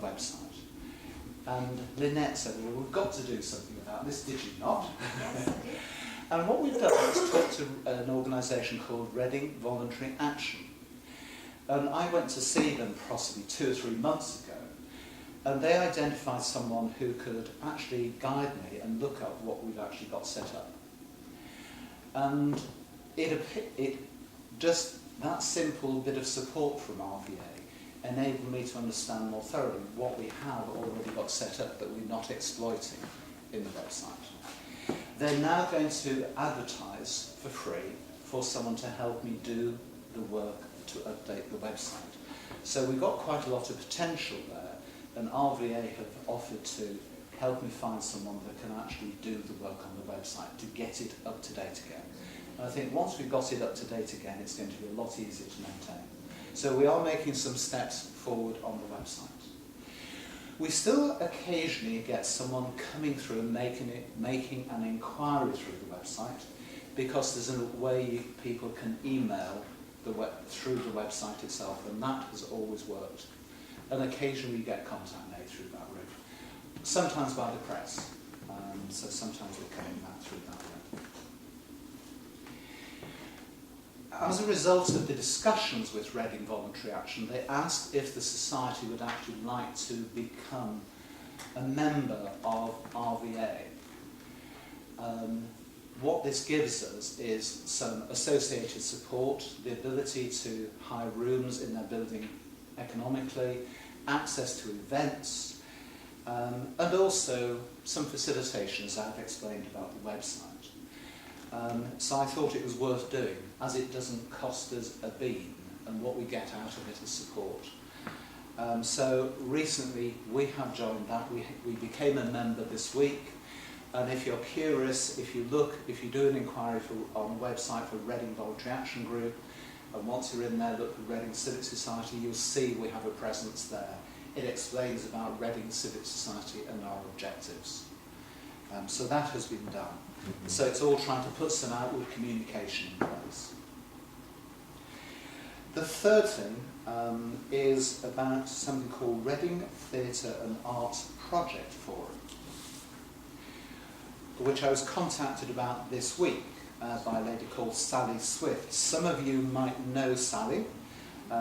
website. And Lynette said, well, we've got to do something about this, did you not? Yes, I did. And what we've done is talked to an organisation called Reading Voluntary Action. And I went to see them possibly 2 or 3 months ago, and they identified someone who could actually guide me and look at what we've actually got set up. And it just, that simple bit of support from RVA enabled me to understand more thoroughly what we have already got set up that we're not exploiting in the website. They're now going to advertise for free for someone to help me do the work to update the website. So we've got quite a lot of potential there, and RVA have offered to help me find someone that can actually do the work on the website to get it up to date again. And I think once we've got it up to date again, it's going to be a lot easier to maintain. So we are making some steps forward on the website. We still occasionally get someone coming through and making an inquiry through the website, because there's a way people can email through the website itself, and that has always worked. And occasionally we get contact made through that route. Sometimes by the press, so sometimes we're coming back through that route. As a result of the discussions with Reading Voluntary Action, they asked if the Society would actually like to become a member of RVA. What this gives us is some associated support, the ability to hire rooms in their building economically, access to events, and also some facilitation, as I've explained about the website. So I thought it was worth doing, as it doesn't cost us a bean, and what we get out of it is support. So recently we have joined that. We became a member this week. And if you're curious, if you do an inquiry on the website for Reading Voluntary Action Group, and once you're in there, look for Reading Civic Society, you'll see we have a presence there. It explains about Reading Civic Society and our objectives. So that has been done. So it's all trying to put some outward communication in place. The third thing is about something called Reading Theatre and Arts Project Forum, which I was contacted about this week by a lady called Sally Swift. Some of you might know Sally.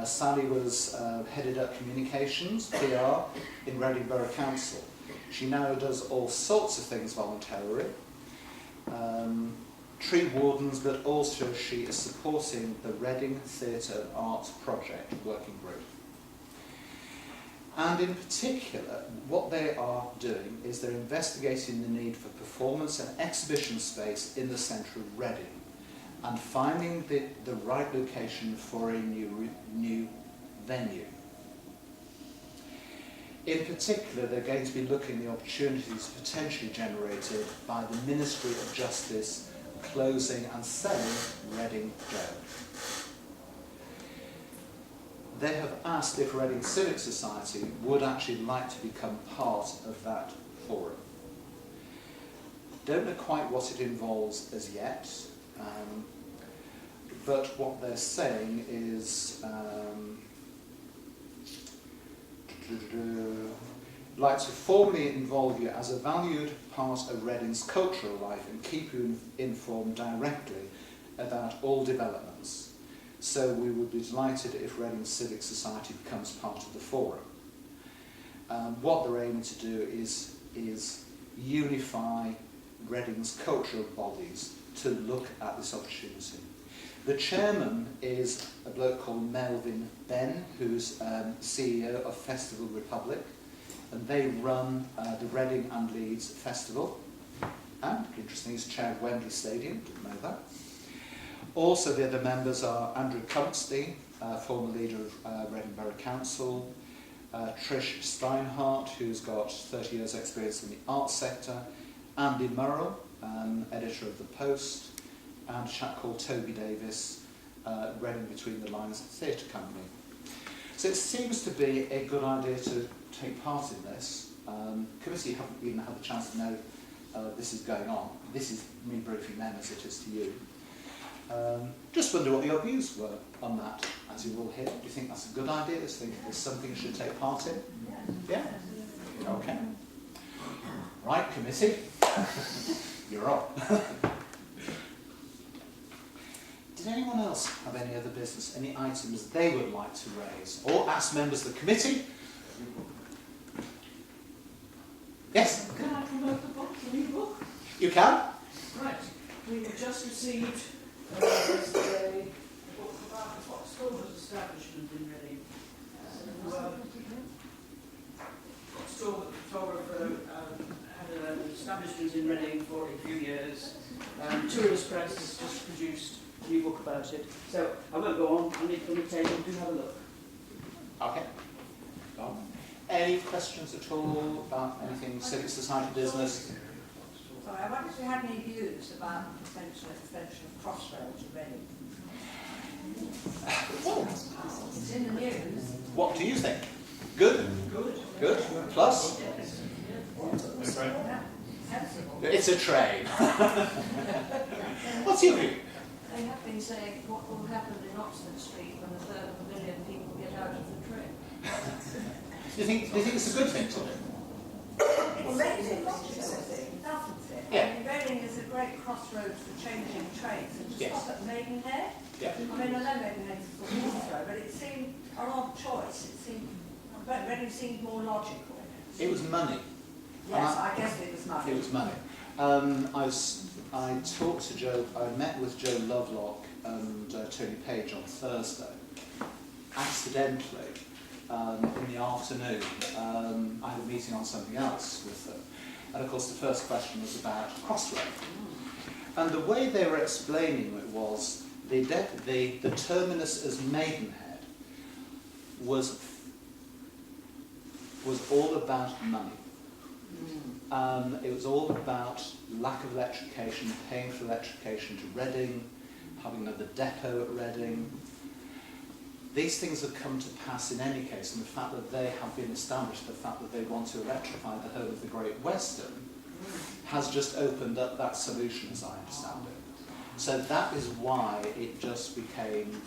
Sally was headed up communications, PR, in Reading Borough Council. She now does all sorts of things voluntarily. Tree wardens, but also she is supporting the Reading Theatre and Arts Project Working Group. And in particular, what they are doing is they're investigating the need for performance and exhibition space in the centre of Reading, and finding the right location for a new venue. In particular, they're going to be looking at the opportunities potentially generated by the Ministry of Justice closing and selling Reading Jail. They have asked if Reading Civic Society would actually like to become part of that forum. Don't know quite what it involves as yet, but what they're saying is like to formally involve you as a valued part of Reading's cultural life and keep you informed directly about all developments. So we would be delighted if Reading Civic Society becomes part of the forum. What they're aiming to do is unify Reading's cultural bodies to look at this opportunity. The chairman is a bloke called Melvin Ben, who's CEO of Festival Republic, and they run the Reading and Leeds Festival. And, interestingly, he's chaired Wembley Stadium, didn't know that. Also, the other members are Andrew Cumsty, former leader of Reading Borough Council, Trish Steinhardt, who's got 30 years' experience in the arts sector, Andy Murrell, editor of The Post, and a chap called Toby Davis, Reading Between the Lines Theatre Company. So it seems to be a good idea to take part in this. Committee haven't even had the chance to know this is going on. This is me briefing them as it is to you. Just wonder what your views were on that, as you will hear. Do you think that's a good idea? Do you think it's something you should take part in? Yeah, Yeah? Okay. Right, committee. You're on. Did anyone else have any other business, any items they would like to raise? Or ask members of the committee? Yes? Can I promote the book, the new book? You can? Right. We have just received yesterday a book about the Fox Stores establishment in Reading. Fox Store photographer had an establishment in Reading for a few years. Tourist Press has just produced a new book about it. So I won't go on. I need to the table. Do have a look. Okay. Go on. Any questions at all about anything civic society business? Sorry, I wonder if you had any views about the potential extension of Crossroads to Reading. It's in the news. What do you think? Good? Good? Plus? Yeah, sensible. It's a train. What's your view? They have been saying what will happen in Oxford Street when a third of a million people get out of the train. Do you think it's a good thing to do? Well, maybe it's logical thing, doesn't it? Yeah. I mean, Reading is a great crossroads for changing trains, and to Yes. stop at Maidenhead. Yeah. I mean, I know Maidenhead's a sort of Heathrow, but it seemed an odd choice. It seemed, but Reading seemed more logical. It was money. Yes, I guess it was money. It was money. I talked to Joe, I met with Joe Lovelock and Tony Page on Thursday, accidentally, in the afternoon. I had a meeting on something else with them. And of course the first question was about Crossroad. And the way they were explaining it was the terminus as Maidenhead was all about money. It was all about lack of electrification, paying for electrification to Reading, having another depot at Reading. These things have come to pass in any case, and the fact that they have been established, the fact that they want to electrify the whole of the Great Western, has just opened up that solution, as I understand it. So that is why it just became